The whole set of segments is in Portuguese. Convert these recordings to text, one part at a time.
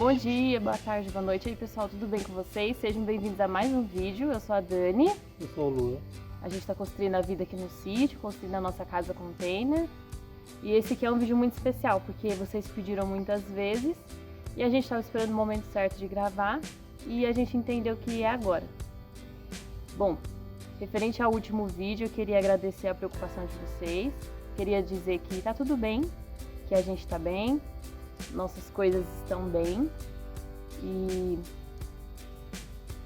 Bom dia, boa tarde, boa noite. E aí, pessoal, tudo bem com vocês? Sejam bem-vindos a mais um vídeo. Eu sou a Dani. Eu sou o Lua. A gente está construindo a vida aqui no sítio, construindo a nossa casa container. E esse aqui é um vídeo muito especial, porque vocês pediram muitas vezes e a gente estava esperando o momento certo de gravar e a gente entendeu que é agora. Bom, referente ao último vídeo, eu queria agradecer a preocupação de vocês. Queria dizer que tá tudo bem, que a gente tá bem, nossas coisas estão bem. E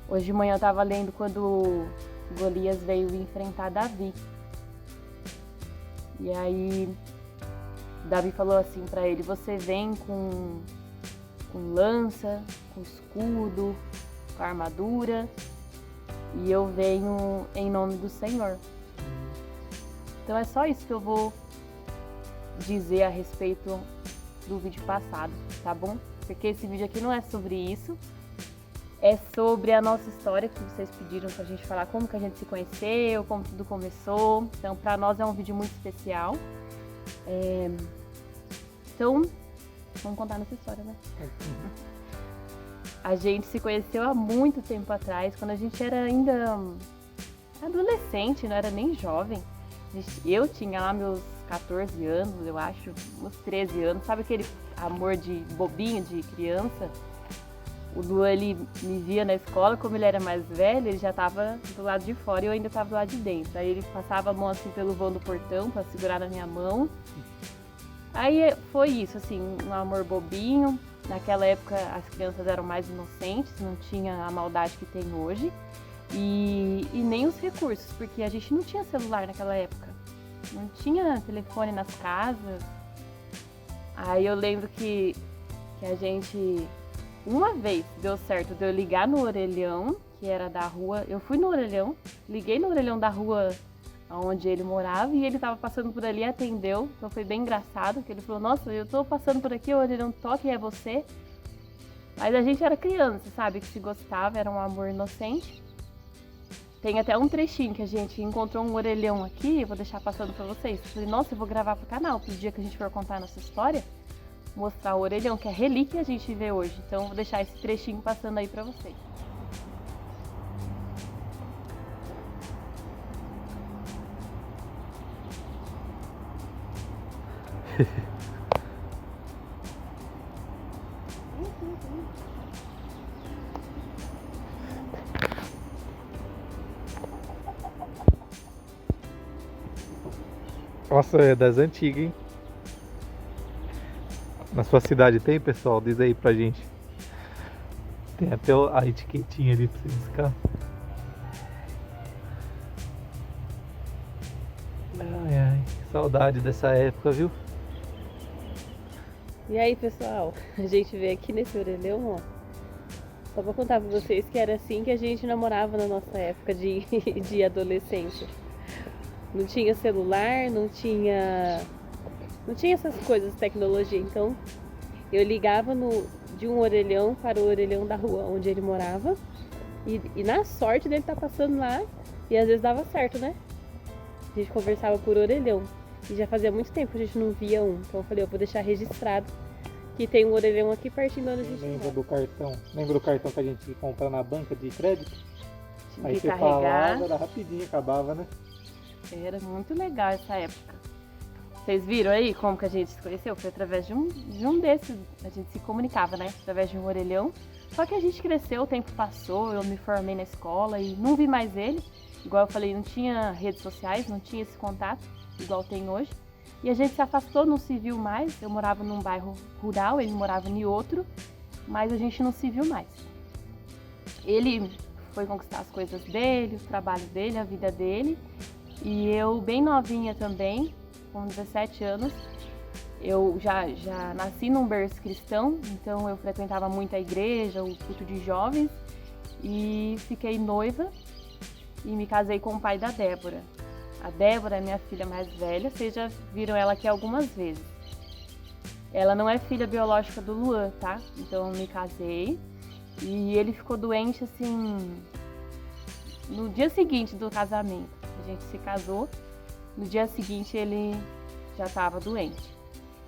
hoje de manhã eu tava lendo quando Golias veio enfrentar Davi. E aí Davi falou assim pra ele: você vem com lança, com escudo, com armadura, e eu venho em nome do Senhor. Então é só isso que eu vou dizer a respeito do vídeo passado, tá bom? Porque esse vídeo aqui não é sobre isso, é sobre a nossa história que vocês pediram pra gente falar, como que a gente se conheceu, como tudo começou. Então pra nós é um vídeo muito especial. Então, vamos contar nossa história, né? A gente se conheceu há muito tempo atrás, quando a gente era ainda adolescente, não era nem jovem. Eu tinha lá meus 14 anos, eu acho, uns 13 anos. Sabe aquele amor de bobinho, de criança? O Lu, ele me via na escola, como ele era mais velho, ele já estava do lado de fora e eu ainda estava do lado de dentro. Aí ele passava a mão assim pelo vão do portão para segurar na minha mão. Aí foi isso, assim, um amor bobinho. Naquela época as crianças eram mais inocentes, não tinha a maldade que tem hoje. E nem os recursos, porque a gente não tinha celular naquela época. Não tinha telefone nas casas. Aí eu lembro que a gente, uma vez deu certo de eu ligar no orelhão, que era da rua. Eu fui no orelhão, liguei no orelhão da rua onde ele morava e ele tava passando por ali e atendeu. Então foi bem engraçado, que ele falou: nossa, eu tô passando por aqui, o orelhão toca e é você. Mas a gente era criança, sabe, que se gostava, era um amor inocente. Tem até um trechinho que a gente encontrou um orelhão aqui, eu vou deixar passando pra vocês. Eu falei: nossa, eu vou gravar pro canal, pro dia que a gente for contar a nossa história, mostrar o orelhão, que é a relíquia que a gente vê hoje. Então eu vou deixar esse trechinho passando aí pra vocês. Nossa, é das antigas, hein? Na sua cidade tem, pessoal? Diz aí pra gente. Tem até a etiquetinha ali pra você buscar. Ai, ai, saudade dessa época, viu? E aí, pessoal, a gente veio aqui nesse orelhão, ó, só pra contar pra vocês que era assim que a gente namorava na nossa época de adolescência. Não tinha celular, não tinha essas coisas, tecnologia. Então eu ligava de um orelhão para o orelhão da rua onde ele morava e na sorte dele estar passando lá, e às vezes dava certo, né? A gente conversava por orelhão e já fazia muito tempo que a gente não via um. Então eu falei: eu vou deixar registrado que tem um orelhão aqui pertinho de onde a gente Lembra mora. do cartão? Lembra do cartão que a gente ia comprar na banca de crédito? Tinha Aí que você carregar. falava, era rapidinho, acabava, né? Era muito legal essa época. Vocês viram aí como que a gente se conheceu? Foi através de um desses, a gente se comunicava, né? Através de um orelhão. Só que a gente cresceu, o tempo passou, eu me formei na escola e não vi mais ele. Igual eu falei, não tinha redes sociais, não tinha esse contato, igual tem hoje. E a gente se afastou, não se viu mais. Eu morava num bairro rural, ele morava em outro, mas a gente não se viu mais. Ele foi conquistar as coisas dele, o trabalho dele, a vida dele. E eu, bem novinha também, com 17 anos, eu já nasci num berço cristão, então eu frequentava muito a igreja, o culto de jovens, e fiquei noiva e me casei com o pai da Débora. A Débora é minha filha mais velha, vocês já viram ela aqui algumas vezes. Ela não é filha biológica do Luan, tá? Então eu me casei e ele ficou doente assim no dia seguinte do casamento. A gente se casou, no dia seguinte ele já estava doente.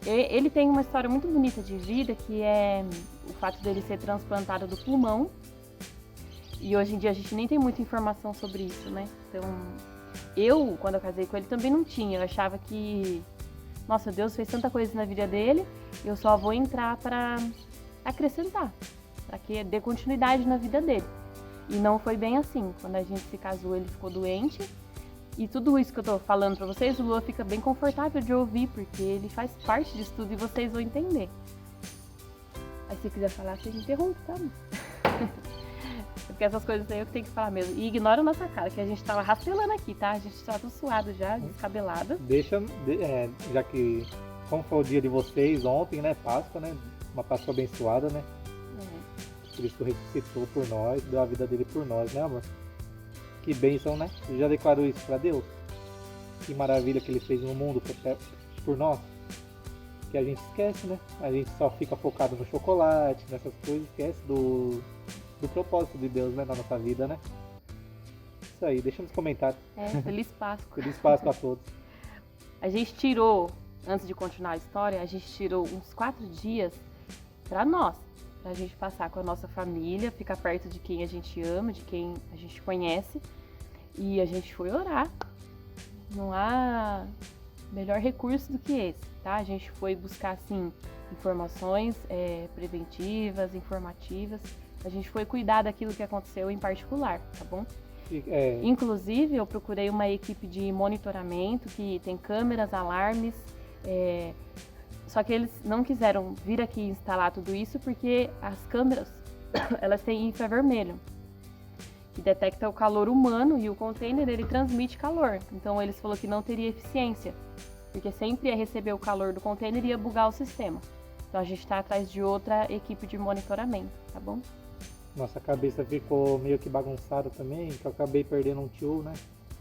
Ele tem uma história muito bonita de vida, que é o fato dele ser transplantado do pulmão. E hoje em dia a gente nem tem muita informação sobre isso, né? Então, quando eu casei com ele, também não tinha. Eu achava que, nossa, Deus fez tanta coisa na vida dele, eu só vou entrar para acrescentar, para que dê continuidade na vida dele. E não foi bem assim. Quando a gente se casou, ele ficou doente. E tudo isso que eu tô falando para vocês, o Lua fica bem confortável de ouvir, porque ele faz parte disso tudo e vocês vão entender. Aí se quiser falar, você me interrompe, tá? Porque essas coisas aí eu que tenho que falar mesmo. E ignora a nossa cara, que a gente tava rastelando aqui, tá? A gente tava tudo suado já, descabelado. Já que, como foi o dia de vocês ontem, né? Páscoa, né? Uma Páscoa abençoada, né? Cristo ressuscitou por nós, deu a vida dele por nós, né, amor? Que bênção, né? Você já declarou isso pra Deus? Que maravilha que ele fez no mundo por nós. Que a gente esquece, né? A gente só fica focado no chocolate, nessas coisas, esquece do propósito de Deus, né, na nossa vida, né? Isso aí, deixa nos comentários. Feliz Páscoa. Feliz Páscoa a todos. A gente tirou, antes de continuar a história, a gente tirou uns 4 dias pra nós. Pra gente passar com a nossa família, ficar perto de quem a gente ama, de quem a gente conhece. E a gente foi orar. Não há melhor recurso do que esse, tá? A gente foi buscar, assim, informações preventivas, informativas. A gente foi cuidar daquilo que aconteceu em particular, tá bom? Inclusive, eu procurei uma equipe de monitoramento que tem câmeras, alarmes. Só que eles não quiseram vir aqui instalar tudo isso porque as câmeras, elas têm infravermelho, que detecta o calor humano e o container, ele transmite calor. Então, eles falaram que não teria eficiência, porque sempre ia receber o calor do container e ia bugar o sistema. Então, a gente está atrás de outra equipe de monitoramento, tá bom? Nossa cabeça ficou meio que bagunçada também, que eu acabei perdendo um tio, né?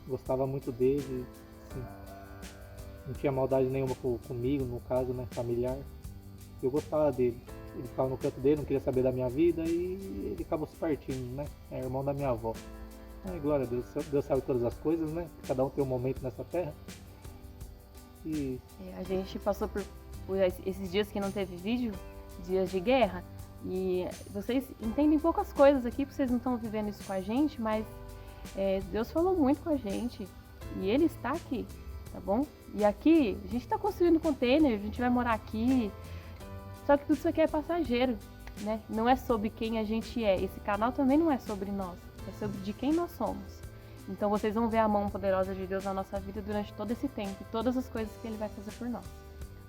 Gostava muito dele, assim. Não tinha maldade nenhuma comigo, no caso, né, familiar. Eu gostava dele. Ele ficava no canto dele, não queria saber da minha vida e ele acabou se partindo, né? É irmão da minha avó. Ai, glória a Deus, Deus sabe todas as coisas, né? Cada um tem um momento nessa terra. E a gente passou por esses dias que não teve vídeo, dias de guerra. E vocês entendem poucas coisas aqui, porque vocês não estão vivendo isso com a gente, mas Deus falou muito com a gente. E Ele está aqui, tá bom? E aqui, a gente está construindo container, a gente vai morar aqui. Só que tudo isso aqui é passageiro, né? Não é sobre quem a gente é. Esse canal também não é sobre nós, é sobre de quem nós somos. Então vocês vão ver a mão poderosa de Deus na nossa vida durante todo esse tempo e todas as coisas que Ele vai fazer por nós.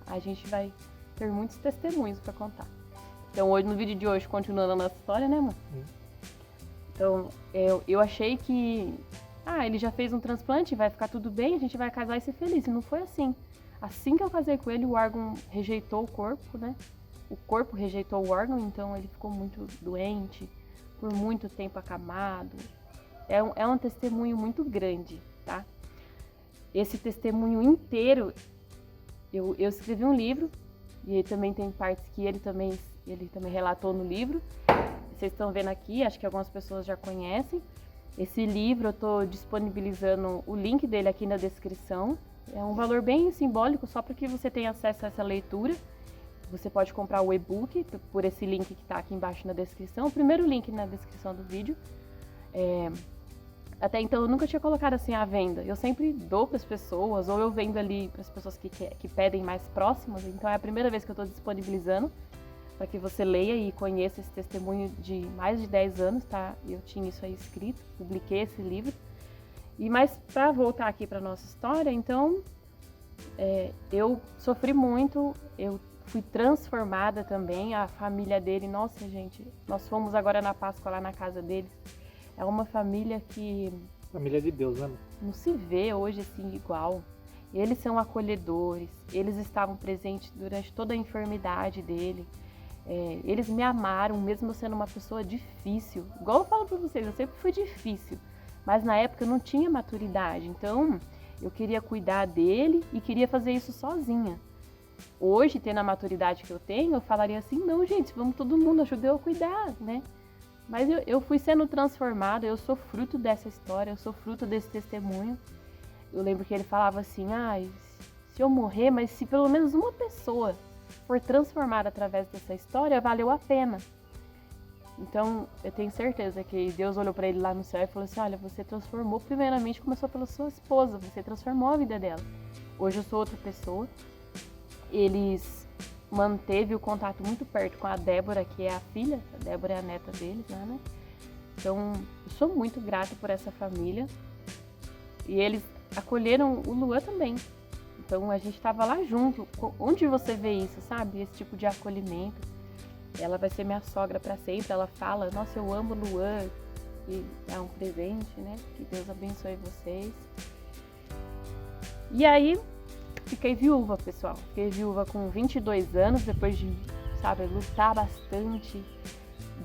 A gente vai ter muitos testemunhos para contar. Então hoje, no vídeo de hoje, continuando a nossa história, né, mãe? Então, eu achei que ele já fez um transplante, vai ficar tudo bem, a gente vai casar e ser feliz. E não foi assim. Assim que eu casei com ele, o órgão rejeitou o corpo, né? O corpo rejeitou o órgão, então ele ficou muito doente, por muito tempo acamado. É um testemunho muito grande, tá? Esse testemunho inteiro, eu escrevi um livro, e também tem partes que ele também relatou no livro. Vocês estão vendo aqui, acho que algumas pessoas já conhecem. Esse livro eu estou disponibilizando o link dele aqui na descrição. É um valor bem simbólico, só para que você tenha acesso a essa leitura. Você pode comprar o e-book por esse link que está aqui embaixo na descrição. O primeiro link na descrição do vídeo. Até então eu nunca tinha colocado assim à venda. Eu sempre dou para as pessoas, ou eu vendo ali para as pessoas que pedem mais próximas. Então é a primeira vez que eu estou disponibilizando para que você leia e conheça esse testemunho de mais de 10 anos, tá? Eu tinha isso aí escrito, publiquei esse livro. Mas para voltar aqui para nossa história, então, eu sofri muito, eu fui transformada também, a família dele, nossa gente, nós fomos agora na Páscoa lá na casa deles. É uma família que... Família de Deus, né? Não se vê hoje assim igual. Eles são acolhedores, eles estavam presentes durante toda a enfermidade dele. Eles me amaram, mesmo eu sendo uma pessoa difícil. Igual eu falo pra vocês, eu sempre fui difícil. Mas na época eu não tinha maturidade, então eu queria cuidar dele e queria fazer isso sozinha. Hoje, tendo a maturidade que eu tenho, eu falaria assim, não gente, vamos todo mundo, ajuda eu a cuidar, né? Mas eu fui sendo transformada, eu sou fruto dessa história, eu sou fruto desse testemunho. Eu lembro que ele falava assim, se eu morrer, mas se pelo menos uma pessoa for transformada através dessa história, valeu a pena. Então, eu tenho certeza que Deus olhou para ele lá no céu e falou assim, olha, você transformou, primeiramente começou pela sua esposa, você transformou a vida dela. Hoje eu sou outra pessoa. Eles manteve o contato muito perto com a Débora, que é a filha, a Débora é a neta deles, né? Então, eu sou muito grata por essa família. E eles acolheram o Luan também. Então, a gente estava lá junto. Onde você vê isso, sabe? Esse tipo de acolhimento. Ela vai ser minha sogra para sempre. Ela fala, nossa, eu amo o Luan. E é um presente, né? Que Deus abençoe vocês. E aí, fiquei viúva, pessoal. Fiquei viúva com 22 anos, depois de, sabe, lutar bastante,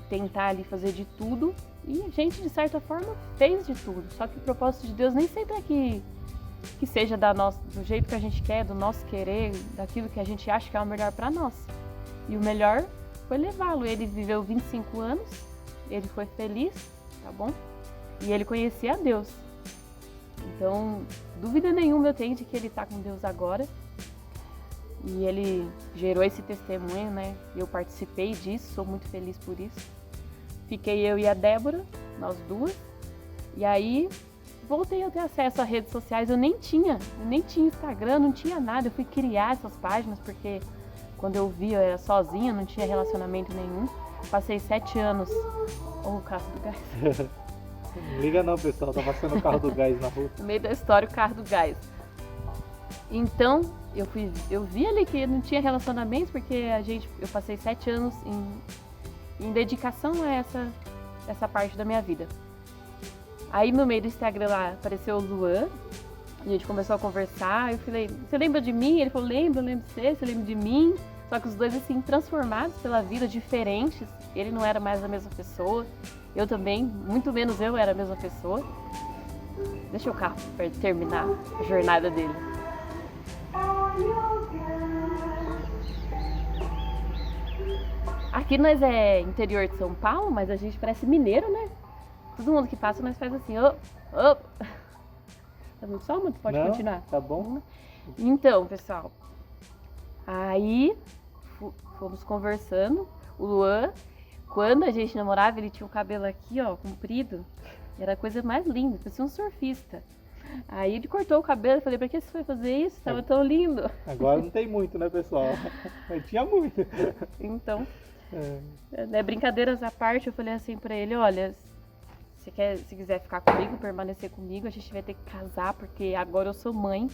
tentar ali fazer de tudo. E a gente, de certa forma, fez de tudo. Só que o propósito de Deus nem sempre é que seja do jeito que a gente quer, do nosso querer, daquilo que a gente acha que é o melhor para nós. E o melhor foi levá-lo. Ele viveu 25 anos, ele foi feliz, tá bom? E ele conhecia a Deus. Então, dúvida nenhuma eu tenho de que ele está com Deus agora. E ele gerou esse testemunho, né? Eu participei disso, sou muito feliz por isso. Fiquei eu e a Débora, nós duas. E aí, voltei a ter acesso a redes sociais. Eu nem tinha Instagram, não tinha nada. Eu fui criar essas páginas porque quando eu vi eu era sozinha, não tinha relacionamento nenhum. Passei 7 anos... Oh, o carro do gás. Não liga não, pessoal, tá passando o carro do gás na rua. No meio da história, o carro do gás. Então, eu vi ali que não tinha relacionamento, porque eu passei 7 anos em dedicação a essa parte da minha vida. Aí no meio do Instagram lá apareceu o Luan, a gente começou a conversar, eu falei, você lembra de mim? Ele falou, lembro de você lembra de mim? Só que os dois assim, transformados pela vida, diferentes, ele não era mais a mesma pessoa. Eu também, muito menos eu era a mesma pessoa. Deixa o carro para terminar a jornada dele. Aqui nós é interior de São Paulo, mas a gente parece mineiro, né? Todo mundo que passa nós faz assim, Tá muito só, mas pode continuar. Tá bom. Então, pessoal, aí fomos conversando. O Luan, quando a gente namorava, ele tinha o cabelo aqui, ó, comprido. Era a coisa mais linda, parecia um surfista. Aí ele cortou o cabelo, eu falei, pra que você foi fazer isso? Tava tão lindo. Agora não tem muito, né, pessoal? Mas tinha muito. Então, né, brincadeiras à parte, eu falei assim pra ele, olha, se quiser ficar comigo, permanecer comigo, a gente vai ter que casar, porque agora eu sou mãe.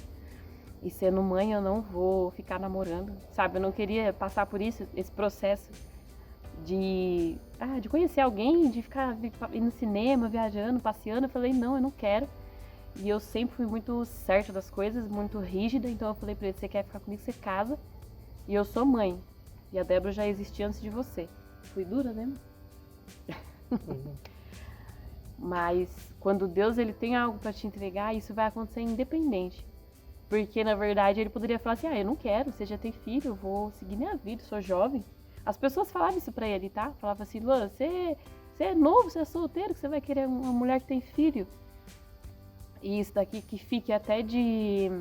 E sendo mãe, eu não vou ficar namorando, sabe? Eu não queria passar por isso, esse processo de conhecer alguém, de ficar indo no cinema, viajando, passeando. Eu falei, não, eu não quero. E eu sempre fui muito certa das coisas, muito rígida. Então eu falei pra ele, você quer ficar comigo, você casa. E eu sou mãe. E a Débora já existia antes de você. Fui dura, né? Mas quando Deus ele tem algo pra te entregar, isso vai acontecer independente. Porque, na verdade, ele poderia falar assim, eu não quero, você já tem filho, eu vou seguir minha vida, sou jovem. As pessoas falavam isso pra ele, tá? Falavam assim, Luan, você é novo, você é solteiro, que você vai querer uma mulher que tem filho. E isso daqui que fique até de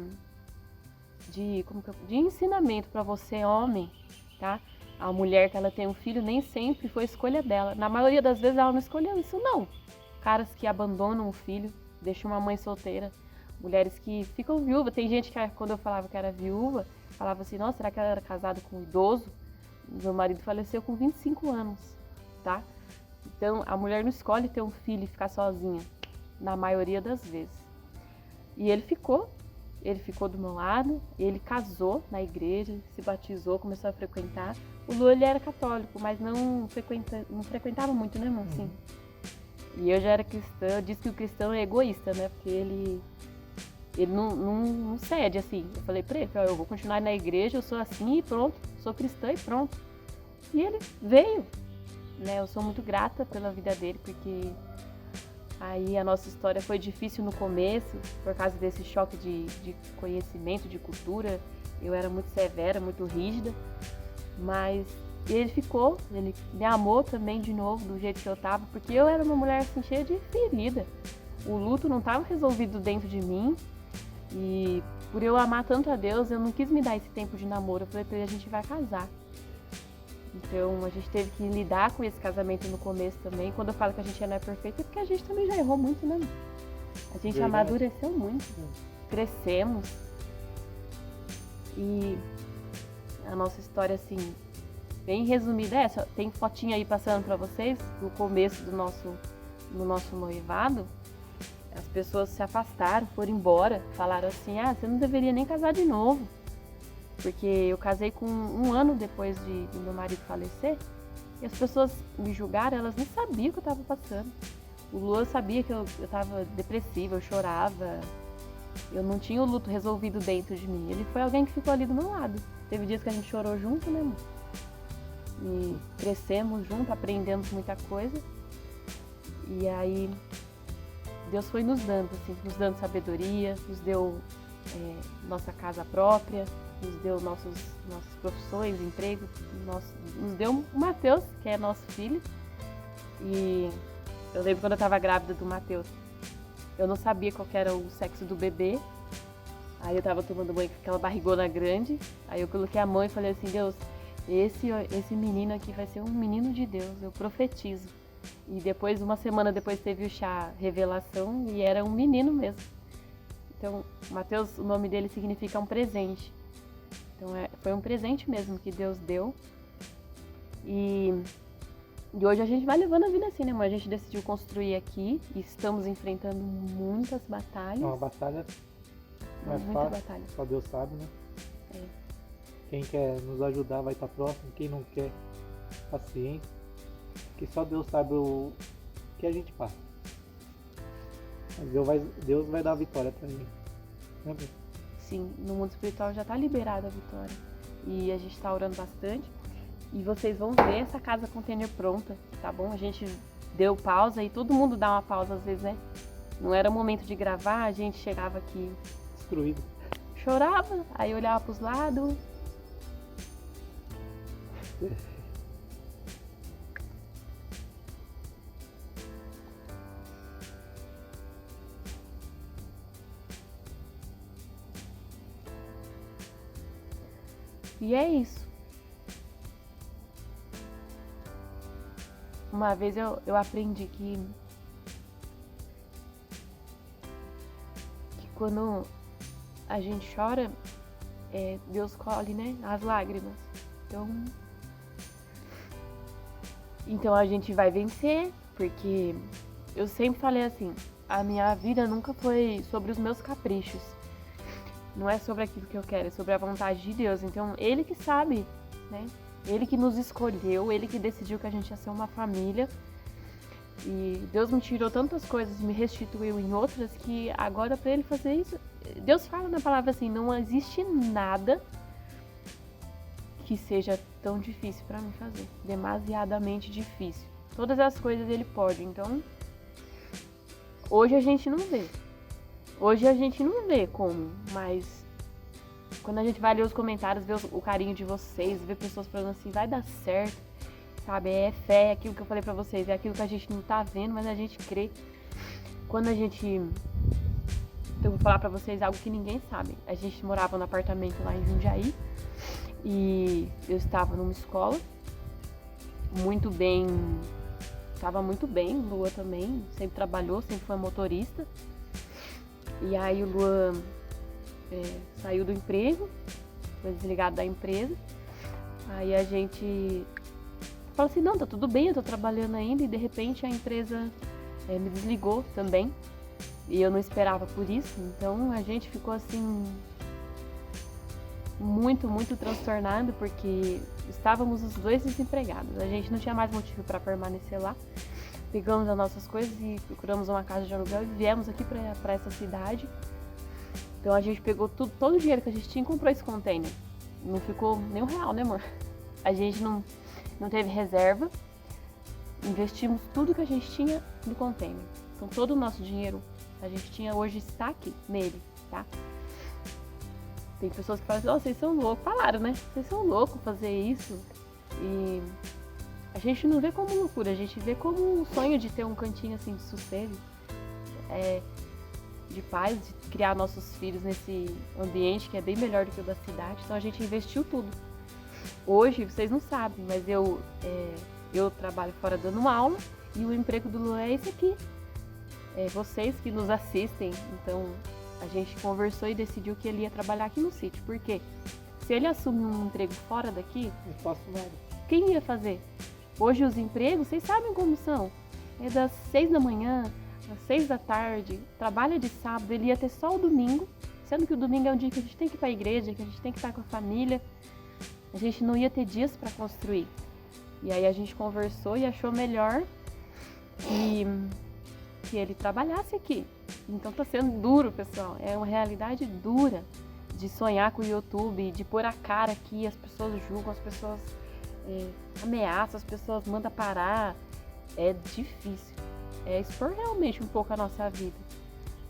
ensinamento pra você, homem, tá? A mulher que ela tem um filho nem sempre foi escolha dela. Na maioria das vezes ela não escolheu isso, não. Caras que abandonam o filho, deixam uma mãe solteira. Mulheres que ficam viúvas. Tem gente que, quando eu falava que era viúva, falava assim, nossa, será que ela era casada com um idoso? Meu marido faleceu com 25 anos, tá? Então, a mulher não escolhe ter um filho e ficar sozinha, na maioria das vezes. E ele ficou do meu lado, ele casou na igreja, se batizou, começou a frequentar. O Lu, ele era católico, mas não frequentava muito, né, irmão? Assim. E eu já era cristã, eu disse que o cristão é egoísta, né? Porque ele não cede, assim. Eu falei pra ele, eu vou continuar na igreja, eu sou assim e pronto, sou cristã e pronto. E ele veio, né? Eu sou muito grata pela vida dele, porque aí a nossa história foi difícil no começo, por causa desse choque de conhecimento, de cultura. Eu era muito severa, muito rígida, mas ele ficou, ele me amou também de novo, do jeito que eu tava, porque eu era uma mulher assim, cheia de ferida. O luto não estava resolvido dentro de mim, e por eu amar tanto a Deus, eu não quis me dar esse tempo de namoro. Eu falei pra ele, a gente vai casar. Então a gente teve que lidar com esse casamento no começo também. Quando eu falo que a gente não é perfeito, é porque a gente também já errou muito, né? A gente amadureceu muito, crescemos. E a nossa história, assim, bem resumida é essa. Tem fotinha aí passando pra vocês do começo do nosso noivado. As pessoas se afastaram, foram embora, falaram assim, você não deveria nem casar de novo. Porque eu casei com 1 ano depois de meu marido falecer, e as pessoas me julgaram, elas nem sabiam o que eu estava passando. O Luan sabia que eu estava depressiva, eu chorava, eu não tinha o luto resolvido dentro de mim. Ele foi alguém que ficou ali do meu lado. Teve dias que a gente chorou junto, né, amor? E crescemos junto, aprendemos muita coisa. E aí Deus foi nos dando sabedoria, nos deu nossa casa própria, nos deu nossas profissões, emprego, nos deu o Matheus, que é nosso filho. E eu lembro quando eu estava grávida do Matheus, eu não sabia qual que era o sexo do bebê. Aí eu estava tomando banho com aquela barrigona grande, aí eu coloquei a mão e falei assim, Deus, esse menino aqui vai ser um menino de Deus, eu profetizo. E depois, 1 semana depois, teve o chá revelação e era um menino mesmo. Então, Matheus, o nome dele significa um presente. Então, foi um presente mesmo que Deus deu. E hoje a gente vai levando a vida assim, né, mãe? A gente decidiu construir aqui e estamos enfrentando muitas batalhas. É uma batalha, não é muita fácil, batalha. só Deus sabe, né? É. Quem quer nos ajudar vai estar próximo, quem não quer, paciência. Que só Deus sabe o que a gente passa. Mas Deus vai dar a vitória pra gente. Né? Sim, no mundo espiritual já está liberada a vitória. E a gente está orando bastante. E vocês vão ver essa casa container pronta, tá bom? A gente deu pausa e todo mundo dá uma pausa às vezes, né? Não era momento de gravar, a gente chegava aqui Destruído. chorava, aí olhava pros lados. E é isso. Uma vez eu aprendi que quando a gente chora, Deus colhe, né, as lágrimas. Então a gente vai vencer, porque eu sempre falei assim, a minha vida nunca foi sobre os meus caprichos. Não é sobre aquilo que eu quero, é sobre a vontade de Deus. Então, Ele que sabe, né? Ele que nos escolheu, Ele que decidiu que a gente ia ser uma família. E Deus me tirou tantas coisas, me restituiu em outras, que agora para Ele fazer isso... Deus fala na palavra assim, não existe nada que seja tão difícil para mim fazer. Demasiadamente difícil. Todas as coisas Ele pode. Então, hoje a gente não vê. Hoje a gente não vê como, mas quando a gente vai ler os comentários, ver o carinho de vocês, ver pessoas falando assim, vai dar certo, sabe? É fé, é aquilo que eu falei pra vocês, é aquilo que a gente não tá vendo, mas a gente crê. Quando a gente... Eu vou falar pra vocês algo que ninguém sabe. A gente morava num apartamento lá em Jundiaí e eu estava numa escola, muito bem, estava muito bem, o Lua também, sempre trabalhou, sempre foi motorista. E aí o Luan saiu do emprego, foi desligado da empresa. Aí a gente falou assim, não, tá tudo bem, eu tô trabalhando ainda. E de repente a empresa me desligou também. E eu não esperava por isso. Então a gente ficou assim, muito, muito transtornado, porque estávamos os dois desempregados. A gente não tinha mais motivo para permanecer lá. Pegamos as nossas coisas e procuramos uma casa de aluguel e viemos aqui para essa cidade. Então a gente pegou todo o dinheiro que a gente tinha e comprou esse container. Não ficou nem R$1, né, amor? A gente não teve reserva. Investimos tudo que a gente tinha no container. Então todo o nosso dinheiro a gente tinha hoje está aqui nele, tá? Tem pessoas que falam assim, vocês são loucos. Falaram, né? Vocês são loucos fazer isso. E a gente não vê como loucura, a gente vê como um sonho de ter um cantinho assim de sossego. de paz, de criar nossos filhos nesse ambiente que é bem melhor do que o da cidade. Então a gente investiu tudo. Hoje, vocês não sabem, mas eu trabalho fora dando uma aula e o emprego do Luan é esse aqui. Vocês que nos assistem, então a gente conversou e decidiu que ele ia trabalhar aqui no sítio. Por quê? Se ele assumir um emprego fora daqui, Não faço nada. quem ia fazer? Hoje os empregos, vocês sabem como são. É das 6 da manhã às 6 da tarde, trabalha de sábado, ele ia ter só o domingo, sendo que o domingo é um dia que a gente tem que ir para a igreja, que a gente tem que estar com a família. A gente não ia ter dias para construir. E aí a gente conversou e achou melhor que ele trabalhasse aqui. Então tá sendo duro, pessoal. É uma realidade dura de sonhar com o YouTube, de pôr a cara aqui, as pessoas julgam, as pessoas ameaçam, as pessoas mandam parar. É difícil. É expor realmente um pouco a nossa vida.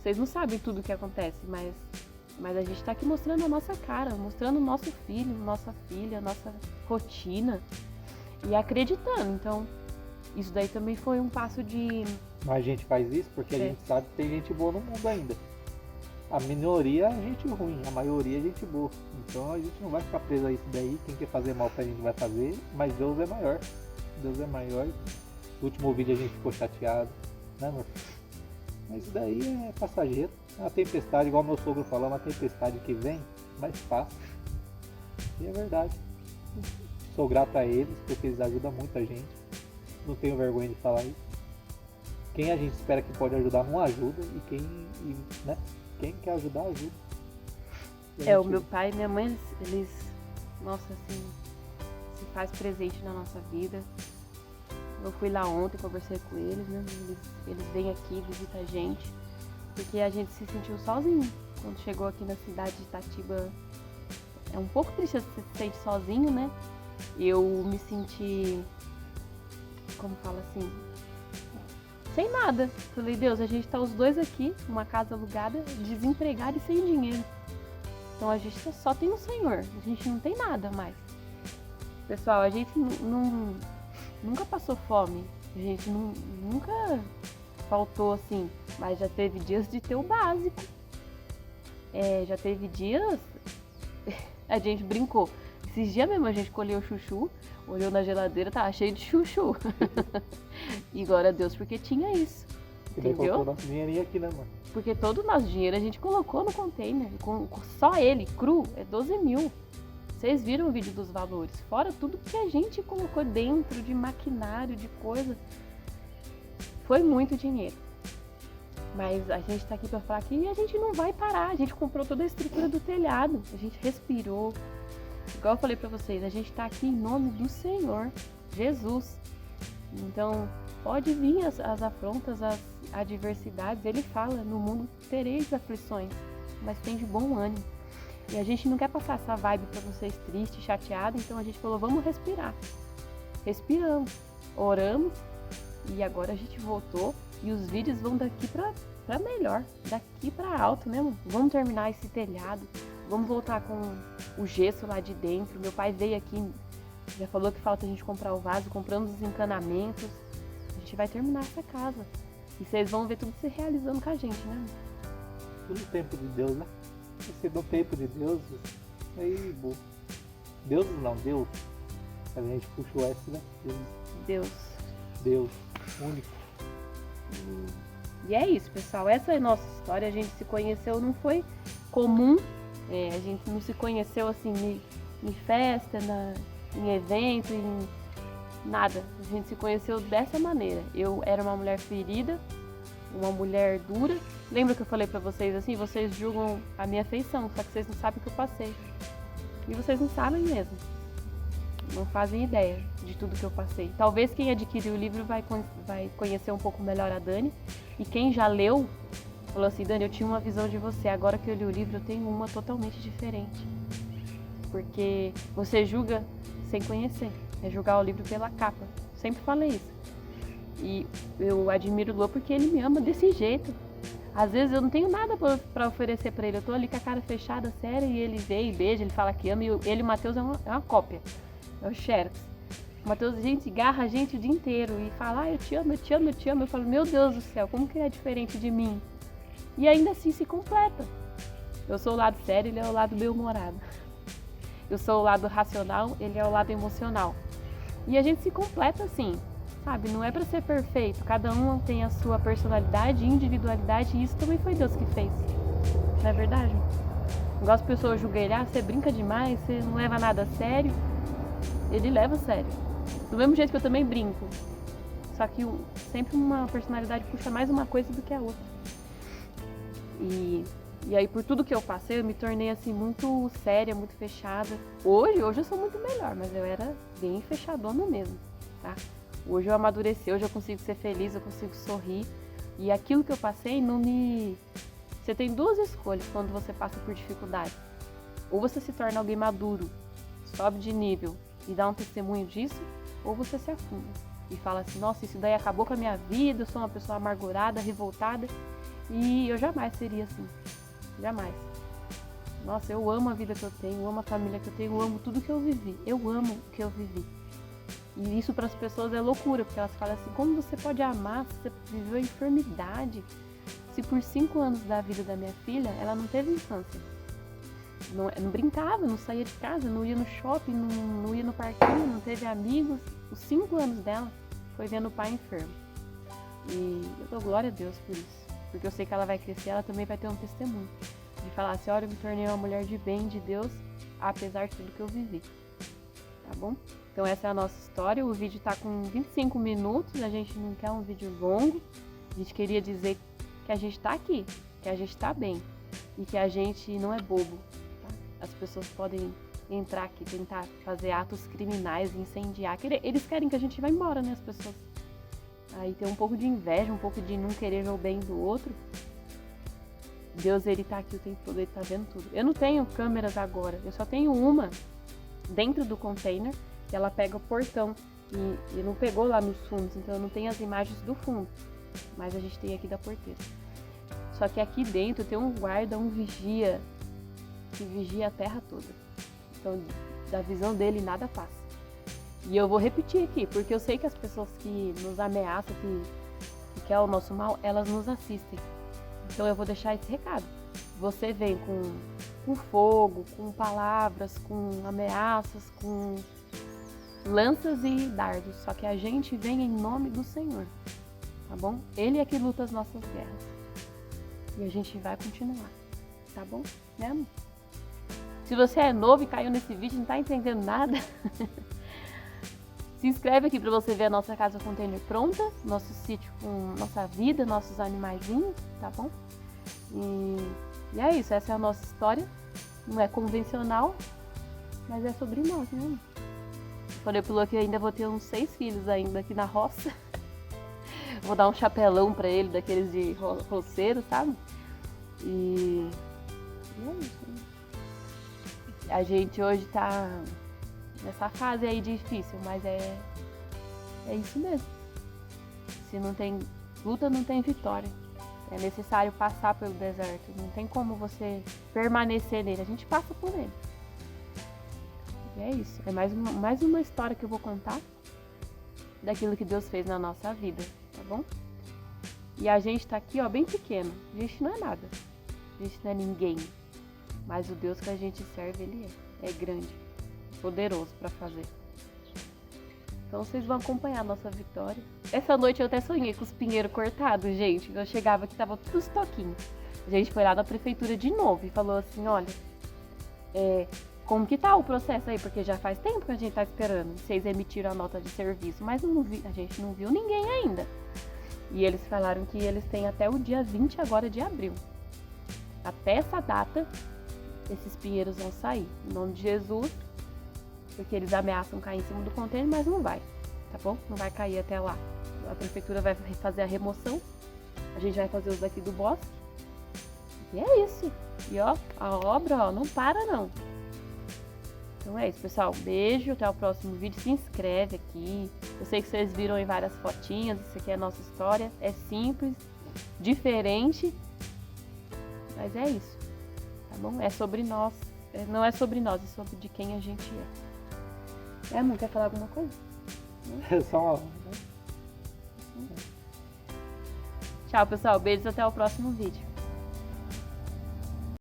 Vocês não sabem tudo o que acontece, mas a gente tá aqui mostrando a nossa cara, mostrando o nosso filho, nossa filha, nossa rotina e acreditando. Então, isso daí também foi um passo de... Mas a gente faz isso porque a gente sabe que tem gente boa no mundo ainda. A minoria é gente ruim, a maioria é gente boa. Então a gente não vai ficar preso a isso daí. Quem quer fazer mal pra gente vai fazer, mas Deus é maior. Deus é maior. No último vídeo a gente ficou chateado, né, amor? Mas isso daí é passageiro. É uma tempestade, igual meu sogro falou, uma tempestade que vem, mas passa. E é verdade. Sou grato a eles, porque eles ajudam muita gente. Não tenho vergonha de falar isso. Quem a gente espera que pode ajudar não ajuda. Quem quer ajudar, ajuda. O meu pai e minha mãe, eles nossa, assim, se faz presente na nossa vida. Eu fui lá ontem, conversei com eles, né? Eles vêm aqui, visitam a gente, porque a gente se sentiu sozinho. Quando chegou aqui na cidade de Itatiba, é um pouco triste você se sente sozinho, né? Eu me senti, como fala assim, sem nada. Falei, Deus, a gente tá os dois aqui, numa casa alugada, desempregado e sem dinheiro. Então a gente só tem o Senhor, a gente não tem nada mais. Pessoal, a gente nunca passou fome, a gente nunca faltou assim, mas já teve dias de ter o básico. Já teve dias, a gente brincou. Esses dias mesmo a gente colheu chuchu, olhou na geladeira, tava cheio de chuchu. E glória a Deus, porque tinha isso. E daí colocou nosso dinheirinho aqui, né, mano? Porque todo o nosso dinheiro a gente colocou no container. Só ele, cru, é 12 mil. Vocês viram o vídeo dos valores. Fora tudo que a gente colocou dentro de maquinário, de coisa. Foi muito dinheiro. Mas a gente tá aqui pra falar que a gente não vai parar. A gente comprou toda a estrutura do telhado. A gente respirou. Igual eu falei pra vocês, a gente tá aqui em nome do Senhor, Jesus. Então, pode vir as afrontas, as adversidades. Ele fala, no mundo tereis aflições, mas tem de bom ânimo. E a gente não quer passar essa vibe pra vocês triste, chateado. Então a gente falou, vamos respirar. Respiramos, oramos e agora a gente voltou. E os vídeos vão daqui pra melhor, daqui pra alto, né? Vamos terminar esse telhado. Vamos voltar com o gesso lá de dentro. Meu pai veio aqui, já falou que falta a gente comprar o vaso, compramos os encanamentos. A gente vai terminar essa casa. E vocês vão ver tudo se realizando com a gente, né? Tudo no tempo de Deus, né? Você do tempo de Deus, aí, boa. Deus, a gente puxa o S, né? Deus, único. E é isso, pessoal. Essa é a nossa história. A gente se conheceu, não foi comum. A gente não se conheceu assim em festa, em evento, em nada. A gente se conheceu dessa maneira. Eu era uma mulher ferida, uma mulher dura. Lembra que eu falei pra vocês assim? Vocês julgam a minha feição, só que vocês não sabem o que eu passei. E vocês não sabem mesmo. Não fazem ideia de tudo que eu passei. Talvez quem adquiriu o livro vai conhecer um pouco melhor a Dani. E quem já leu, falou assim, Dani, eu tinha uma visão de você. Agora que eu li o livro, eu tenho uma totalmente diferente. Porque você julga sem conhecer. É julgar o livro pela capa. Sempre falei isso. E eu admiro o Lô porque ele me ama desse jeito. Às vezes eu não tenho nada pra oferecer pra ele. Eu tô ali com a cara fechada, séria, e ele vem e beija, ele fala que ama. E ele, o Matheus, é uma cópia. É o Xerox. O Matheus, gente, garra a gente o dia inteiro e fala, eu te amo, eu te amo, eu te amo. Eu falo, meu Deus do céu, como que é diferente de mim? E ainda assim se completa. Eu sou o lado sério, ele é o lado bem-humorado. Eu sou o lado racional, ele é o lado emocional. E a gente se completa assim, sabe? Não é pra ser perfeito. Cada um tem a sua personalidade, individualidade, e isso também foi Deus que fez. Não é verdade? Igual as pessoas julgam ele, você brinca demais, você não leva nada a sério. Ele leva a sério. Do mesmo jeito que eu também brinco. Só que sempre uma personalidade puxa mais uma coisa do que a outra. E aí, por tudo que eu passei, eu me tornei assim muito séria, muito fechada. Hoje eu sou muito melhor, mas eu era bem fechadona mesmo, tá? Hoje eu amadureci, hoje eu consigo ser feliz, eu consigo sorrir. E aquilo que eu passei não me... Você tem duas escolhas quando você passa por dificuldade. Ou você se torna alguém maduro, sobe de nível e dá um testemunho disso, ou você se afunda e fala assim, nossa, isso daí acabou com a minha vida, eu sou uma pessoa amargurada, revoltada, e eu jamais seria assim, jamais. Nossa, eu amo a vida que eu tenho, eu amo a família que eu tenho, eu amo tudo que eu vivi, eu amo o que eu vivi. E isso para as pessoas é loucura, porque elas falam assim, como você pode amar se você viveu a enfermidade? Se por 5 anos da vida da minha filha, ela não teve infância. Não brincava, não saía de casa, não ia no shopping, não ia no parquinho, não teve amigos. Os 5 anos dela foi vendo o pai enfermo. E eu dou glória a Deus por isso. Porque eu sei que ela vai crescer, ela também vai ter um testemunho. De falar assim, olha, eu me tornei uma mulher de bem, de Deus, apesar de tudo que eu vivi. Tá bom? Então essa é a nossa história. O vídeo tá com 25 minutos, a gente não quer um vídeo longo. A gente queria dizer que a gente tá aqui, que a gente tá bem. E que a gente não é bobo. As pessoas podem entrar aqui, tentar fazer atos criminais, incendiar. Eles querem que a gente vá embora, né, as pessoas. Aí tem um pouco de inveja, um pouco de não querer ver o bem do outro. Deus, ele tá aqui o tempo todo, ele tá vendo tudo. Eu não tenho câmeras agora, eu só tenho uma dentro do container, que ela pega o portão e não pegou lá nos fundos, então eu não tenho as imagens do fundo. Mas a gente tem aqui da porteira. Só que aqui dentro tem um guarda, um vigia, que vigia a terra toda. Então, da visão dele, nada passa. E eu vou repetir aqui, porque eu sei que as pessoas que nos ameaçam, que querem o nosso mal, elas nos assistem. Então, eu vou deixar esse recado. Você vem com fogo, com palavras, com ameaças, com lanças e dardos. Só que a gente vem em nome do Senhor, tá bom? Ele é que luta as nossas guerras. E a gente vai continuar, tá bom? Né, amor? Se você é novo e caiu nesse vídeo e não tá entendendo nada, se inscreve aqui para você ver a nossa casa container pronta, nosso sítio com nossa vida, nossos animaizinhos, tá bom? E é isso, essa é a nossa história. Não é convencional, mas é sobre nós, né? Falei pro Lô que eu ainda vou ter uns 6 filhos ainda aqui na roça. Vou dar um chapelão pra ele, daqueles de roceiro, sabe? E é isso, né? A gente hoje tá nessa fase aí difícil, mas é isso mesmo. Se não tem luta, não tem vitória. É necessário passar pelo deserto. Não tem como você permanecer nele. A gente passa por ele. E é isso. É mais uma história que eu vou contar daquilo que Deus fez na nossa vida, tá bom? E a gente tá aqui, ó, bem pequeno. A gente não é nada. A gente não é ninguém. Mas o Deus que a gente serve, ele é grande, poderoso para fazer. Então vocês vão acompanhar a nossa vitória. Essa noite eu até sonhei com os pinheiros cortados, gente. Eu chegava aqui, tava tudo estoquinho. A gente foi lá na prefeitura de novo e falou assim, olha, como que tá o processo aí? Porque já faz tempo que a gente tá esperando. Vocês emitiram a nota de serviço, mas a gente não viu ninguém ainda. E eles falaram que eles têm até o dia 20 agora de abril. Até essa data, esses pinheiros vão sair. Em nome de Jesus, porque eles ameaçam cair em cima do container, mas não vai, tá bom? Não vai cair até lá. A prefeitura vai fazer a remoção, a gente vai fazer os daqui do bosque. E é isso. E ó, a obra, ó, não para não. Então é isso, pessoal. Beijo, até o próximo vídeo. Se inscreve aqui. Eu sei que vocês viram em várias fotinhas. Isso aqui é a nossa história. É simples, diferente, mas é isso, tá bom? É sobre nós. Não é sobre nós, é sobre de quem a gente é. Não quer falar alguma coisa? É só... Tchau, pessoal. Beijos, até o próximo vídeo.